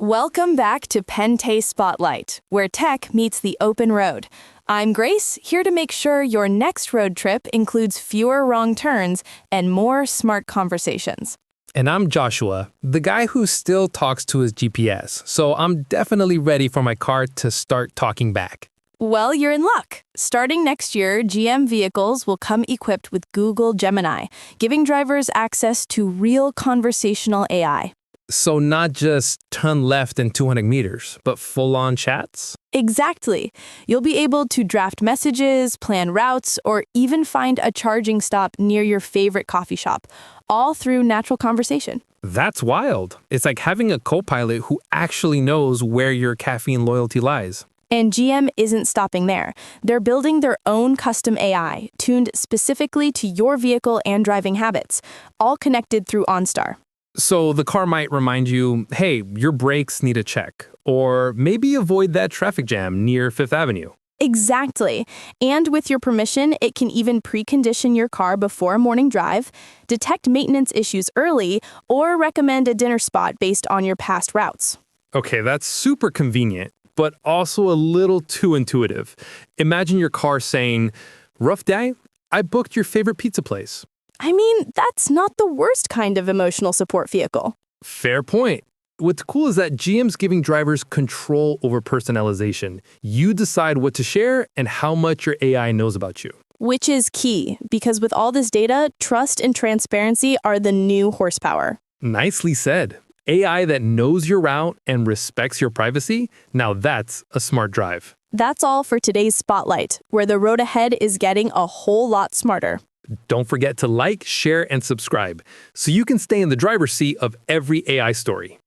Welcome back to Pente Spotlight, where tech meets the open road. I'm Grace, here to make sure your next road trip includes fewer wrong turns and more smart conversations. And I'm Joshua, the guy who still talks to his GPS, so I'm definitely ready for my car to start talking back. Well, you're in luck. Starting next year, GM vehicles will come equipped with Google Gemini, giving drivers access to real conversational AI. So not just turn left in 200 meters, but full-on chats? Exactly. You'll be able to draft messages, plan routes, or even find a charging stop near your favorite coffee shop, all through natural conversation. That's wild. It's like having a co-pilot who actually knows where your caffeine loyalty lies. And GM isn't stopping there. They're building their own custom AI, tuned specifically to your vehicle and driving habits, all connected through OnStar. So the car might remind you, hey, your brakes need a check, or maybe avoid that traffic jam near Fifth Avenue. Exactly. And with your permission, it can even precondition your car before a morning drive, detect maintenance issues early, or recommend a dinner spot based on your past routes. Okay, that's super convenient, but also a little too intuitive. Imagine your car saying, rough day, I booked your favorite pizza place. I mean, that's not the worst kind of emotional support vehicle. Fair point. What's cool is that GM's giving drivers control over personalization. You decide what to share and how much your AI knows about you. Which is key, because with all this data, trust and transparency are the new horsepower. Nicely said. AI that knows your route and respects your privacy, now that's a smart drive. That's all for today's Spotlight, where the road ahead is getting a whole lot smarter. Don't forget to like, share, and subscribe so you can stay in the driver's seat of every AI story.